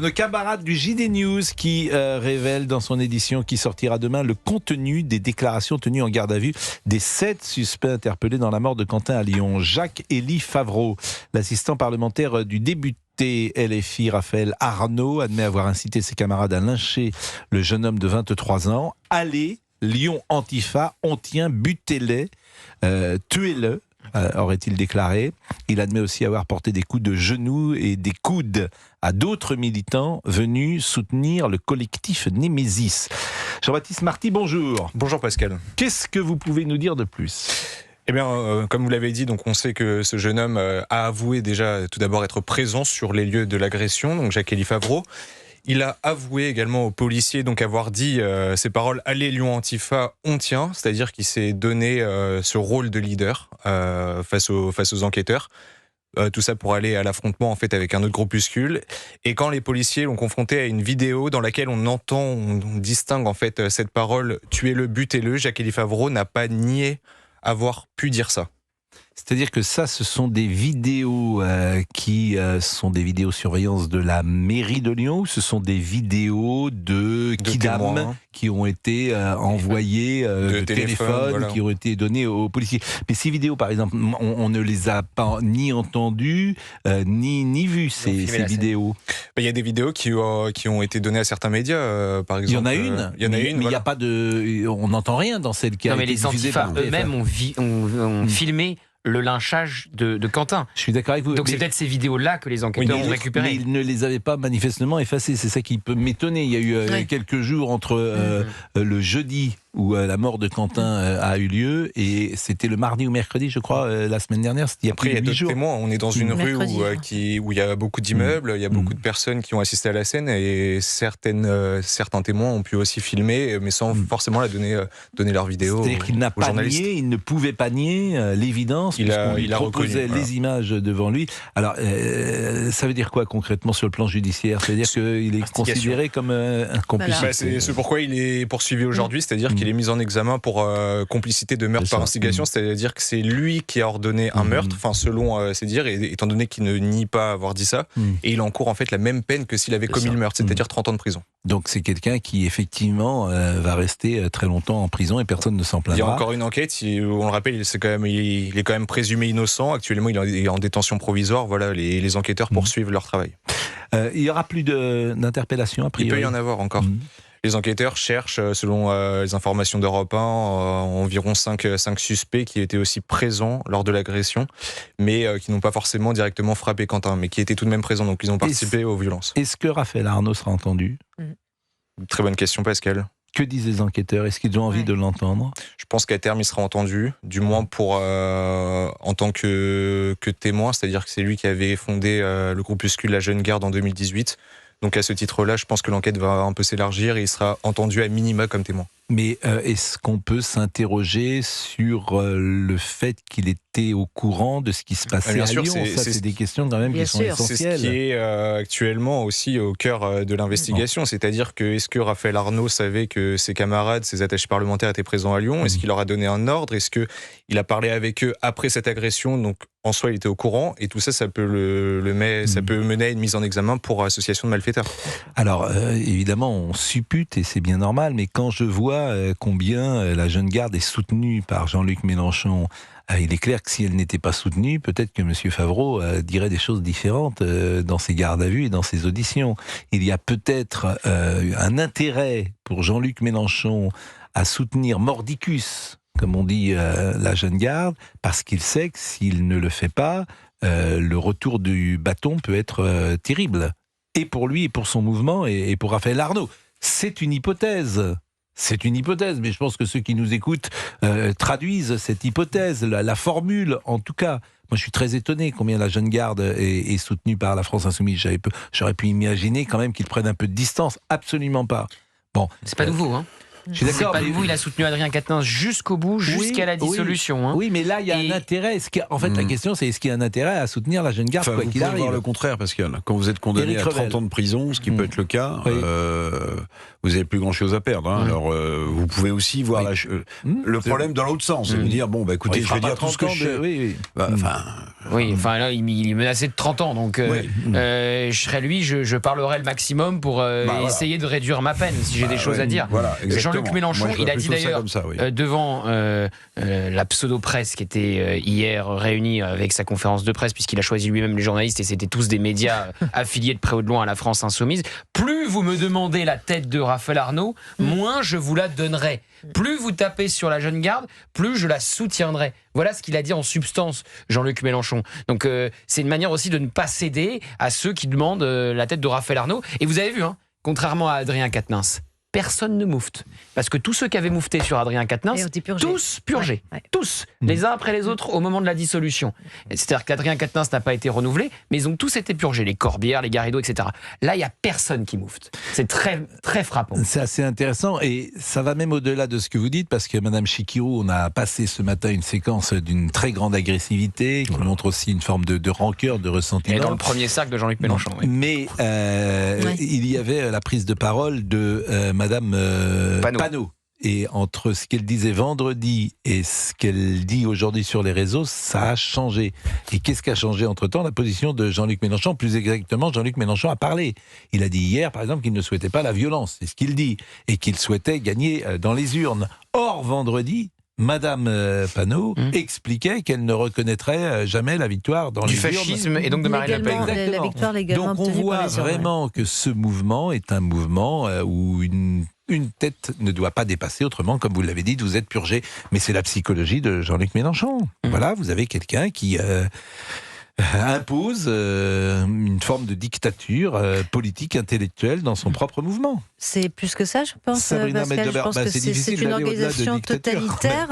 Nos camarades du JD News qui révèle dans son édition qui sortira demain le contenu des déclarations tenues en garde à vue des 7 suspects interpellés dans la mort de Quentin à Lyon. Jacques-Élie Favreau, l'assistant parlementaire du député LFI Raphaël Arnaud, admet avoir incité ses camarades à lyncher le jeune homme de 23 ans. Allez, Lyon Antifa, on tient, butez-les, tuez-le. Aurait-il déclaré. Il admet aussi avoir porté des coups de genoux et des coudes à d'autres militants venus soutenir le collectif Némésis. Jean-Baptiste Marty, bonjour. Bonjour Pascal. Qu'est-ce que vous pouvez nous dire de plus ? Eh bien, comme vous l'avez dit, donc on sait que ce jeune homme a avoué déjà tout d'abord être présent sur les lieux de l'agression, donc Jacques-Élie Favreau. Il a avoué également aux policiers donc avoir dit ces paroles « Allez Lyon Antifa, on tient », c'est-à-dire qu'il s'est donné ce rôle de leader face aux enquêteurs. Tout ça pour aller à l'affrontement en fait avec un autre groupuscule. Et quand les policiers l'ont confronté à une vidéo dans laquelle on distingue en fait cette parole « Tuez-le, butez-le », Jacques-Élie Favreau n'a pas nié avoir pu dire ça. C'est-à-dire que ça, ce sont des vidéos qui sont des vidéosurveillance de la mairie de Lyon, ou ce sont des vidéos de kidam qui ont été envoyées de téléphone, voilà, qui ont été données aux policiers. Mais ces vidéos, par exemple, on ne les a pas ni entendues, ni vues, ces vidéos. Il y a des vidéos qui ont été données à certains médias, par exemple. Il y en a une, mais il n'y a pas de... On n'entend rien dans celle qui a été diffusée par... Non, mais les Antifa eux-mêmes ont filmé le lynchage de Quentin. Je suis d'accord avec vous. Donc c'est peut-être ces vidéos-là que les enquêteurs ont récupérées. Mais ils ne les avaient pas manifestement effacées. C'est ça qui peut m'étonner. Il y a eu quelques jours entre le jeudi où la mort de Quentin a eu lieu, et c'était le mardi ou mercredi, je crois, la semaine dernière. Après, il y a d'autres témoins. On est dans une rue où il y a beaucoup d'immeubles, il y a beaucoup de personnes qui ont assisté à la scène, et certains témoins ont pu aussi filmer, mais sans forcément donner leur vidéo. C'est-à-dire qu'il n'a pas nié, il ne pouvait pas nier l'évidence, puisqu'on lui proposait les images devant lui. Alors, ça veut dire quoi concrètement sur le plan judiciaire ? C'est-à-dire qu'il est considéré comme un complice. C'est ce pourquoi il est poursuivi aujourd'hui, c'est-à-dire qu'il est mis en examen pour complicité de meurtre par instigation, c'est-à-dire que c'est lui qui a ordonné un meurtre, enfin selon ses dires, et étant donné qu'il ne nie pas avoir dit ça, et il encourt en fait la même peine que s'il avait commis le meurtre, c'est-à-dire 30 ans de prison. Donc c'est quelqu'un qui effectivement va rester très longtemps en prison et personne ne s'en plaindra. Il y a encore une enquête, on le rappelle, il est quand même présumé innocent, actuellement il est en détention provisoire, voilà, les enquêteurs poursuivent leur travail. Il n'y aura plus d'interpellation a priori ? Il peut y en avoir encore. Les enquêteurs cherchent, selon les informations d'Europe 1, environ 5 suspects qui étaient aussi présents lors de l'agression, mais qui n'ont pas forcément directement frappé Quentin, mais qui étaient tout de même présents, donc ils ont participé aux violences. Est-ce que Raphaël Arnaud sera entendu ? Très bonne question, Pascal. Que disent les enquêteurs ? Est-ce qu'ils ont envie de l'entendre ? Je pense qu'à terme, il sera entendu, du moins en tant que témoin, c'est-à-dire que c'est lui qui avait fondé le groupuscule La Jeune Garde en 2018. Donc à ce titre-là, je pense que l'enquête va un peu s'élargir et il sera entendu à minima comme témoin. Mais est-ce qu'on peut s'interroger sur le fait qu'il était au courant de ce qui se passait à Lyon ? Ça, c'est des questions quand même qui sont essentielles. C'est ce qui est actuellement aussi au cœur de l'investigation. C'est-à-dire que est-ce que Raphaël Arnaud savait que ses camarades, ses attachés parlementaires étaient présents à Lyon ? Est-ce qu'il leur a donné un ordre ? Est-ce qu'il a parlé avec eux après cette agression ? Donc en soi, il était au courant, et tout ça, ça peut ça peut mener à une mise en examen pour association de malfaiteurs. Alors, évidemment, on suppute, et c'est bien normal, mais quand je vois combien la Jeune Garde est soutenue par Jean-Luc Mélenchon, il est clair que si elle n'était pas soutenue, peut-être que M. Favreau dirait des choses différentes dans ses gardes à vue et dans ses auditions. Il y a peut-être un intérêt pour Jean-Luc Mélenchon à soutenir mordicus, comme on dit, la Jeune Garde, parce qu'il sait que s'il ne le fait pas, le retour du bâton peut être terrible. Et pour lui, et pour son mouvement, et pour Raphaël Arnaud. C'est une hypothèse. C'est une hypothèse, mais je pense que ceux qui nous écoutent traduisent cette hypothèse, la formule en tout cas. Moi, je suis très étonné combien la Jeune Garde est soutenue par la France Insoumise. J'aurais pu imaginer quand même qu'ils prennent un peu de distance. Absolument pas. Bon, c'est pas nouveau, hein. Je suis C'est d'accord. pas mais- nouveau, il a soutenu Adrien Quatennens jusqu'au bout, jusqu'à la dissolution. Hein. Oui, mais là, il y a Et- un intérêt. En fait, la question, c'est est-ce qu'il y a un intérêt à soutenir la jeune garde, Enfin, quoi vous qu'il pouvez arrive. voir le contraire, Pascal. Quand vous êtes condamné Éric à 30 Revel. ans de prison, ce qui peut être le cas, Oui. vous n'avez plus grand-chose à perdre. Hein. Mm. Alors, vous pouvez aussi voir Oui. le problème dans l'autre sens. Vous dire, bon, bah, écoutez, Il je fera vais pas dire tout ce que 30 ans je sais. Oui, oui. Bah, enfin, Oui, enfin là, il est menacé de 30 ans, donc Oui. je serais lui, je parlerai le maximum pour voilà. essayer de réduire ma peine, si j'ai des choses ouais, à dire. Voilà, exactement. Jean-Luc Mélenchon, Moi, je il vois a dit plutôt ça d'ailleurs comme ça, oui. devant la pseudo-presse qui était hier réunie avec sa conférence de presse, puisqu'il a choisi lui-même les journalistes et c'était tous des médias affiliés de près ou de loin à la France Insoumise. Plus vous me demandez la tête de Raphaël Arnaud, moins je vous la donnerai. Plus vous tapez sur la jeune garde, plus je la soutiendrai. Voilà ce qu'il a dit en substance, Jean-Luc Mélenchon. Donc c'est une manière aussi de ne pas céder à ceux qui demandent la tête de Raphaël Arnaud. Et vous avez vu, hein, contrairement à Adrien Quatennens, personne ne moufte. Parce que tous ceux qui avaient moufté sur Adrien Et Quatennens, on dit purgé. tous purgés. Ouais, ouais. Tous, les uns après les autres, au moment de la dissolution. C'est-à-dire qu'Adrien Quatennens n'a pas été renouvelé, mais ils ont tous été purgés, les Corbière, les Garrido, etc. Là, il n'y a personne qui moufte. C'est très, très frappant. C'est assez intéressant et ça va même au-delà de ce que vous dites parce que Madame Chikirou, on a passé ce matin une séquence d'une très grande agressivité qui montre aussi une forme de rancœur, de Et ressentiment. dans le premier cercle de Jean-Luc Mélenchon. Oui. Mais il y avait la prise de parole de Madame Panot. Et entre ce qu'elle disait vendredi et ce qu'elle dit aujourd'hui sur les réseaux, ça a changé. Et qu'est-ce qui a changé entre-temps? La position de Jean-Luc Mélenchon. Plus exactement, Jean-Luc Mélenchon a parlé. Il a dit hier, par exemple, qu'il ne souhaitait pas la violence. C'est ce qu'il dit. Et qu'il souhaitait gagner dans les urnes. Or, vendredi, Madame Panot expliquait qu'elle ne reconnaîtrait jamais la victoire dans Du les urnes. fascisme et donc de Marine Le Pen. Légalement, la Exactement. victoire légalement Donc on obtenue voit par les urnes, ouais. vraiment que ce mouvement est un mouvement où une tête ne doit pas dépasser, autrement, comme vous l'avez dit, vous êtes purgé. Mais c'est la psychologie de Jean-Luc Mélenchon. Voilà, vous avez quelqu'un qui impose une forme de dictature politique, intellectuelle dans son propre mouvement. C'est plus que ça, je pense, Sabrina Pascal. Je Medjaber, pense que c'est c'est difficile une d'aller au-delà de organisation dictature. totalitaire.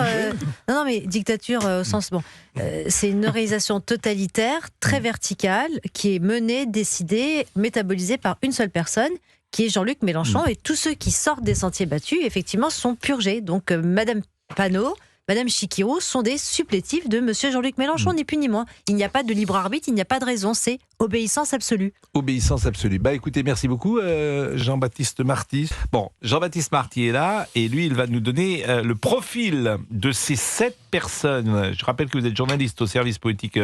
Non, mais dictature au sens... Bon, c'est une organisation totalitaire, très verticale, qui est menée, décidée, métabolisée par une seule personne, qui est Jean-Luc Mélenchon. Et tous ceux qui sortent des sentiers battus, effectivement, sont purgés. Donc, Madame Panot, Madame Chikirou sont des supplétifs de Monsieur Jean-Luc Mélenchon, ni plus ni moins. Il n'y a pas de libre arbitre, il n'y a pas de raison, c'est obéissance absolue. Obéissance absolue. Bah écoutez, merci beaucoup Jean-Baptiste Marty. Bon, Jean-Baptiste Marty est là et lui, il va nous donner le profil de ces 7 personnes. Je rappelle que vous êtes journaliste au service politique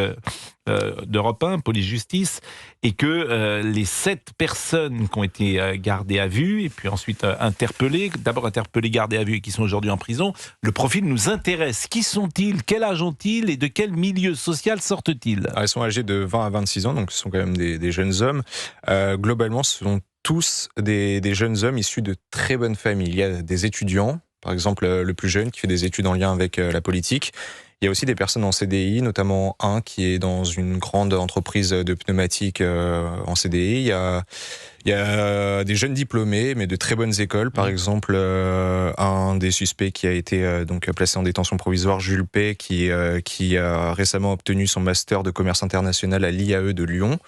d'Europe 1, police-justice, et que les 7 personnes qui ont été gardées à vue et puis ensuite interpellées, d'abord interpellées, gardées à vue et qui sont aujourd'hui en prison, le profil nous intéresse. Qui sont-ils? Quel âge ont-ils? Et de quel milieu social sortent-ils? Ils sont âgés de 20 à 26 ans, donc ce sont quand même des jeunes hommes. Globalement, ce sont tous des jeunes hommes issus de très bonnes familles. Il y a des étudiants, par exemple le plus jeune qui fait des études en lien avec la politique. Il y a aussi des personnes en CDI, notamment un qui est dans une grande entreprise de pneumatiques en CDI. Il y a des jeunes diplômés, mais de très bonnes écoles. Par exemple, un des suspects qui a été donc placé en détention provisoire, Jules Pay, qui a récemment obtenu son master de commerce international à l'IAE de Lyon.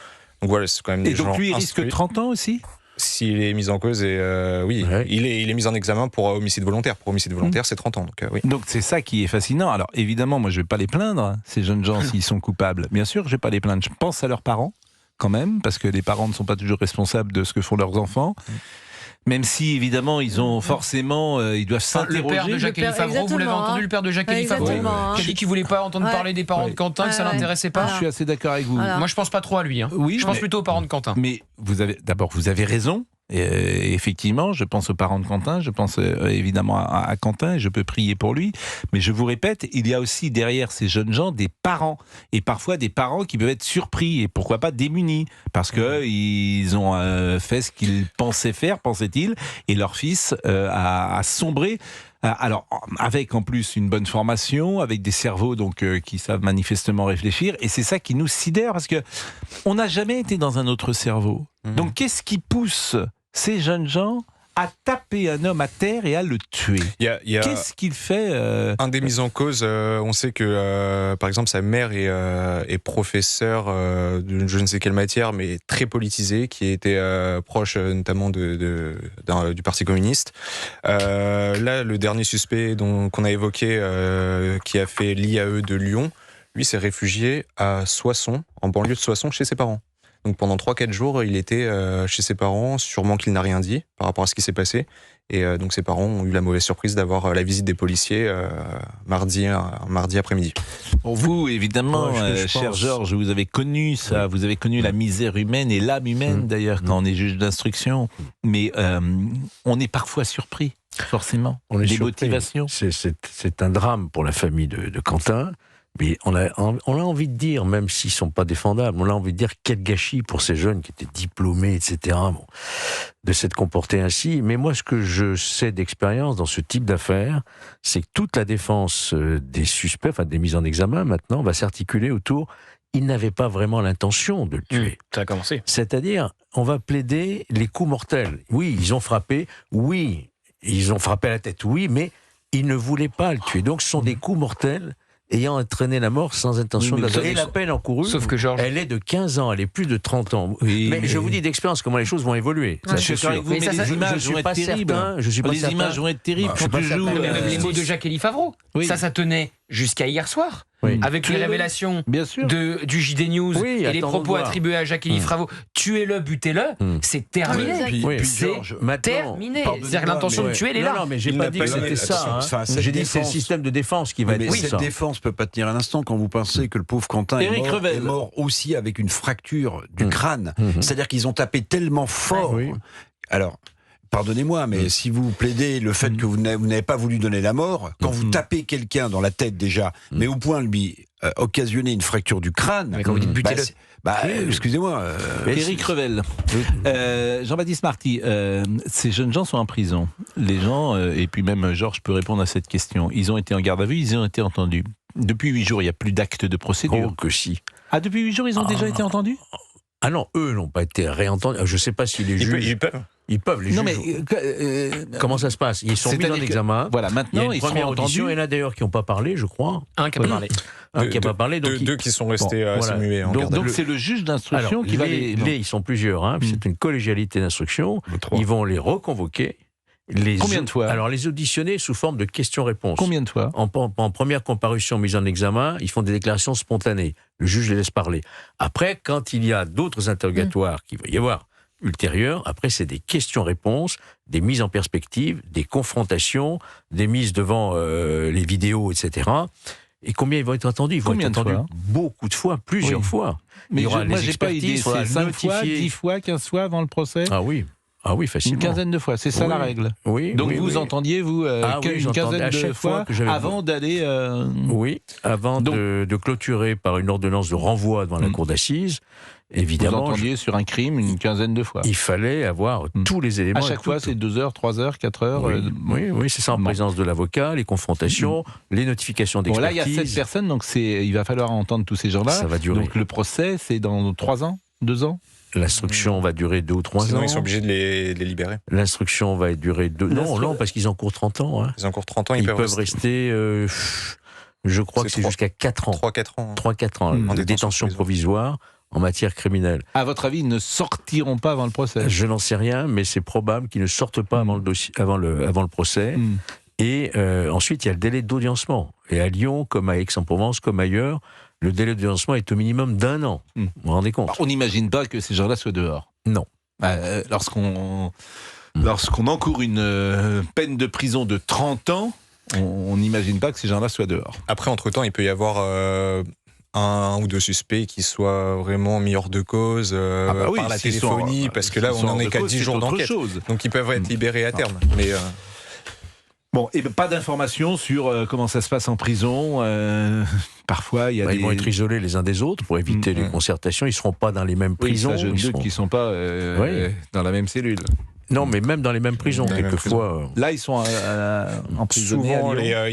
Donc voilà, c'est quand même des Et gens donc lui, il risque instruits. 30 ans aussi? S'il est mis en cause, et oui, Ouais. il est mis en examen pour homicide volontaire. Pour homicide volontaire, c'est 30 ans. Donc, oui. Donc c'est ça qui est fascinant. Alors évidemment, moi je vais pas les plaindre, hein, ces jeunes gens, s'ils sont coupables. Bien sûr, je vais pas les plaindre. Je pense à leurs parents, quand même, parce que les parents ne sont pas toujours responsables de ce que font leurs enfants. Même si, évidemment, ils ont forcément, ils doivent Enfin, le s'interroger. père de Jacques-Élie Le père, Favreau, vous l'avez exactement, entendu, le père de Jacques-Élie Favreau, Exactement, qui a dit qu'il voulait pas entendre Ouais. parler des parents de Quentin, que ça Ouais, l'intéressait pas. Je suis assez d'accord avec vous. Voilà. Moi, je pense pas trop à lui. Hein. Oui, Je pense mais- plutôt aux parents de Quentin. Mais vous avez raison. Et effectivement, je pense aux parents de Quentin, je pense évidemment à Quentin, et je peux prier pour lui. Mais je vous répète, il y a aussi derrière ces jeunes gens des parents, et parfois des parents qui peuvent être surpris et pourquoi pas démunis, parce que ils ont fait ce qu'ils pensaient faire, pensait-il, et leur fils a sombré. Alors, avec en plus une bonne formation, avec des cerveaux donc qui savent manifestement réfléchir, et c'est ça qui nous sidère parce que on n'a jamais été dans un autre cerveau. Donc, qu'est-ce qui pousse ces jeunes gens a tapé un homme à terre et a le tué. Il y a Qu'est-ce qu'il fait un des mises en cause. On sait que, par exemple, sa mère est professeure de je ne sais quelle matière, mais très politisée, qui était proche notamment du Parti communiste. Là, le dernier suspect qu'on a évoqué, qui a fait l'IAE de Lyon, lui s'est réfugié à Soissons, en banlieue de Soissons, chez ses parents. Donc pendant 3-4 jours, il était chez ses parents, sûrement qu'il n'a rien dit par rapport à ce qui s'est passé. Et donc ses parents ont eu la mauvaise surprise d'avoir la visite des policiers mardi après-midi. Pour vous, évidemment, Ouais, je cher pense. Georges, vous avez connu ça, vous avez connu la misère humaine et l'âme humaine d'ailleurs quand on est juge d'instruction. Mais on est parfois surpris, forcément, On est des surpris. motivations. C'est un drame pour la famille de Quentin, mais on a envie de dire, même s'ils ne sont pas défendables, on a envie de dire quel gâchis pour ces jeunes qui étaient diplômés, etc., bon, de s'être comportés ainsi. Mais moi, ce que je sais d'expérience dans ce type d'affaires, c'est que toute la défense des suspects, enfin des mises en examen maintenant, va s'articuler autour, ils n'avaient pas vraiment l'intention de le tuer. Ça a commencé. C'est-à-dire, on va plaider les coups mortels. Oui, ils ont frappé, oui, ils ont frappé à la tête, oui, mais ils ne voulaient pas le tuer. Donc ce sont des coups mortels ayant entraîné la mort sans intention Oui, mais de la sauf- Et la peine encourue, Sauf que Georges. elle est de 15 ans, elle est plus de 30 ans. Oui, mais je vous dis d'expérience comment les choses vont évoluer. Ça, Ouais. c'est Je suis d'accord sûr. avec vous, Mais mais ça, les ça, images je vont suis être pas terribles. certain, je suis pas Les certain. images vont être terribles Bah, je quand suis tu pas joues. certain. Même les mots de Jacques-Élie Favreau. Oui. Ça tenait jusqu'à hier soir. Oui. Avec les Tuez-le. révélations Bien sûr. du JD News Oui, et les attendons propos de voir. attribués à Jacques-Élie Favreau. Tuez-le, butez-le, c'est terminé. Ah oui, Oui. C'est Maintenant, terminé. pardonnez-moi, C'est-à-dire que l'intention mais de tuer, elle est non, là. non, mais j'ai Il pas n'a dit pas que c'était donné- ça. hein. enfin, cette J'ai dit que c'est le défense- système de défense qui va Mais être cette ça. défense peut pas tenir un instant quand vous pensez que le pauvre Quentin Éric Revel. est mort aussi avec une fracture du crâne. Mhm. C'est-à-dire qu'ils ont tapé tellement fort. Oui. Alors, pardonnez-moi, mais si vous plaidez le fait que vous n'avez pas voulu donner la mort, quand vous tapez quelqu'un dans la tête déjà, mais au point de lui occasionner une fracture du crâne, Mais quand vous dites butez-le. excusez-moi. Éric Revel. Jean-Baptiste Marty, ces jeunes gens sont en prison. Les gens, et puis même Georges peut répondre à cette question, ils ont été en garde à vue, ils ont été entendus. Depuis 8 jours, il n'y a plus d'acte de procédure. Oh, que si. Ah, depuis 8 jours, ils ont déjà été entendus? Ah non, eux n'ont pas été réentendus. Je ne sais pas si les juges... Ils peuvent, les Non, juges. mais Comment ça se passe? Ils sont mis c'est-à-dire en que- examen. voilà, Il y a maintenant, une ils seront première audition. entendus. Il y en a d'ailleurs qui n'ont pas parlé, je crois. Un qui a pas parlé. Un qui n'a pas parlé. Donc Deux qui sont restés Bon, assez voilà. muets en Donc, garde à Donc vue. c'est le juge d'instruction Alors, qui va les... ils sont plusieurs. Hein, c'est une collégialité d'instruction. trois. Ils vont les reconvoquer. Combien de fois? Alors, les auditionner sous forme de questions-réponses. Combien de fois? En première comparution mise en examen, ils font des déclarations spontanées. Le juge les laisse parler. Après, quand il y a d'autres interrogatoires qu'il va y avoir ultérieurs, après, c'est des questions-réponses, des mises en perspective, des confrontations, des mises devant les vidéos, etc. Et combien ils vont être entendus? Ils vont Combien être de entendus fois beaucoup de fois, plusieurs Oui. fois. Mais Il y aura moi, les j'ai pas idée. expertises, il faudra C'est 5 fois, notifier. 10 fois, 15 fois avant le procès? Ah oui, Une facilement. quinzaine de fois, c'est ça Oui. la règle. Oui, Donc oui, vous oui. entendiez, vous, Ah oui, une j'entendais à quinzaine de chaque fois fois que j'avais- avant d'aller... Oui, avant Donc- de clôturer par une ordonnance de renvoi devant la cour d'assises, Vous évidemment, entendiez sur un crime une quinzaine de fois. il fallait avoir tous les éléments. À chaque fois, c'est 2 heures, 3 heures, 4 heures. Oui, c'est ça, en bon. présence de l'avocat, les confrontations, les notifications Bon, là, il y a d'expertise. 7 personnes, donc il va falloir entendre tous ces gens-là. Ça va durer. Donc le procès, c'est dans 3 ans, 2 ans. L'instruction va durer 2 ou 3 Sinon, ans. ils sont obligés de les libérer. L'instruction va durer 2... Non, parce qu'ils encourent 30 ans. Hein. Ils ont encore 30 ans, Ils peuvent rester, je crois que c'est jusqu'à 4 ans. 3-4 ans. 3-4 ans En de détention provisoire en matière criminelle. À votre avis, ils ne sortiront pas avant le procès? Je n'en sais rien, mais c'est probable qu'ils ne sortent pas avant le, dossier, avant le procès. Hmm. Et ensuite, il y a le délai d'audiencement. Et à Lyon, comme à Aix-en-Provence, comme ailleurs, le délai d'audiencement est au minimum d'1 an. Hmm. Vous vous rendez compte? On n'imagine pas que ces gens-là soient dehors. Non. Lorsqu'on encourt une peine de prison de 30 ans, on n'imagine pas que ces gens-là soient dehors. Après, entre-temps, il peut y avoir un ou deux suspects qui soient vraiment mis hors de cause par la s'ils téléphonie, sont- parce que là, s'ils on sont n'en hors est de qu'à cause, 10 c'est jours autre d'enquête. chose. Donc ils peuvent être libérés à terme. Mais Bon, et pas d'informations sur comment ça se passe en prison. Parfois, il y a des... Ils vont être isolés les uns des autres pour éviter les concertations. Ils ne seront pas dans les mêmes Oui, prisons. ça, je Ils doute seront- qu'ils ne sont pas Oui. dans la même cellule. Non, mais même dans les mêmes prisons, Dans les mêmes quelquefois. Là, ils sont emprisonnés souvent, à Lyon.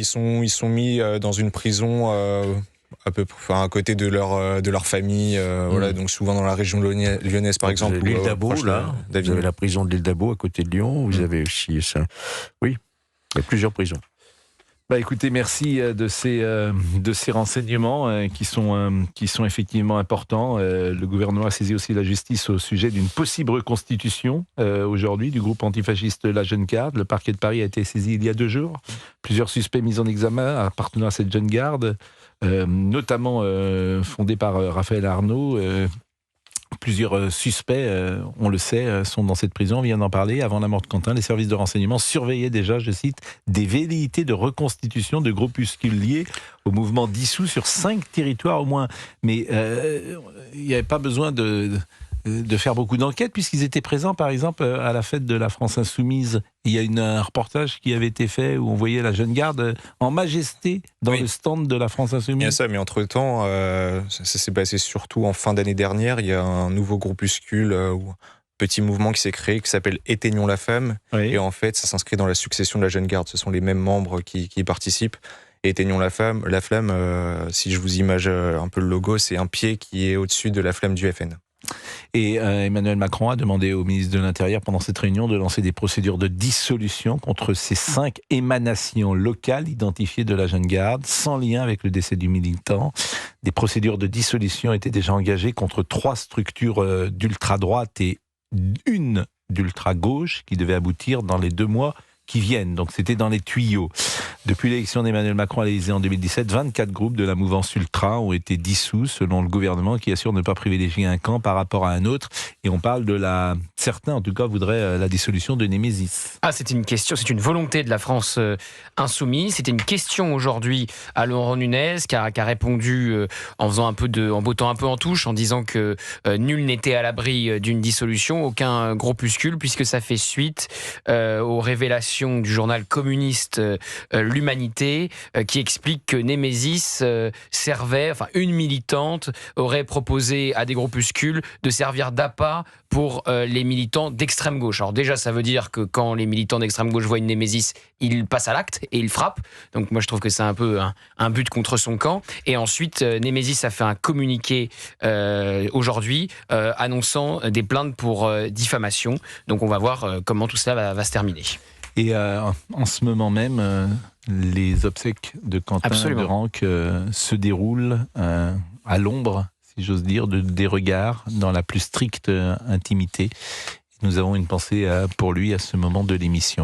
ils sont mis dans une prison à côté de leur famille, voilà, donc souvent dans la région lyonnaise par exemple. L'île d'Abo, là, vous avez la prison de l'île d'Abo à côté de Lyon, vous avez aussi ça. Oui, il y a plusieurs prisons. Bah écoutez, merci de ces renseignements qui sont effectivement importants. Le gouvernement a saisi aussi la justice au sujet d'une possible reconstitution aujourd'hui du groupe antifasciste La Jeune Garde. Le parquet de Paris a été saisi il y a 2 jours. Plusieurs suspects mis en examen appartenant à cette Jeune Garde, notamment fondée par Raphaël Arnaud. Plusieurs suspects, on le sait, sont dans cette prison, on vient d'en parler. Avant la mort de Quentin, les services de renseignement surveillaient déjà, je cite, des velléités de reconstitution de groupuscules liés au mouvement dissous sur 5 territoires au moins. Mais il n'y avait pas besoin de faire beaucoup d'enquêtes, puisqu'ils étaient présents, par exemple, à la fête de la France Insoumise. Il y a un reportage qui avait été fait où on voyait la Jeune Garde en majesté dans le stand de la France Insoumise. Il y a ça, mais entre-temps, ça s'est passé surtout en fin d'année dernière. Il y a un nouveau groupuscule, petit mouvement qui s'est créé, qui s'appelle Éteignons la femme. Oui. Et en fait, ça s'inscrit dans la succession de la Jeune Garde. Ce sont les mêmes membres qui y participent. Éteignons la flamme, si je vous image un peu le logo, c'est un pied qui est au-dessus de la flamme du FN. Et Emmanuel Macron a demandé au ministre de l'Intérieur pendant cette réunion de lancer des procédures de dissolution contre ces 5 émanations locales identifiées de la Jeune Garde, sans lien avec le décès du militant. Des procédures de dissolution étaient déjà engagées contre 3 structures d'ultra-droite et une d'ultra-gauche qui devaient aboutir dans les 2 mois qui viennent. Donc c'était dans les tuyaux. Depuis l'élection d'Emmanuel Macron à l'Élysée en 2017, 24 groupes de la mouvance ultra ont été dissous selon le gouvernement qui assure ne pas privilégier un camp par rapport à un autre. Et on parle certains en tout cas voudraient la dissolution de Némésis. Ah, c'est une volonté de la France insoumise. C'était une question aujourd'hui à Laurent Nunez qui a répondu en bottant un peu en touche, en disant que nul n'était à l'abri d'une dissolution, aucun groupuscule, puisque ça fait suite aux révélations du journal communiste L'Humanité, qui explique que Némésis une militante aurait proposé à des groupuscules de servir d'appât pour les militants d'extrême gauche. Alors déjà, ça veut dire que quand les militants d'extrême gauche voient une Némésis, ils passent à l'acte et ils frappent. Donc moi, je trouve que c'est un peu un but contre son camp. Et ensuite, Némésis a fait un communiqué aujourd'hui annonçant des plaintes pour diffamation. Donc on va voir comment tout cela va se terminer. Et en ce moment même, les obsèques de Quentin de Ranc se déroulent à l'ombre, si j'ose dire, des regards, dans la plus stricte intimité. Nous avons une pensée pour lui à ce moment de l'émission.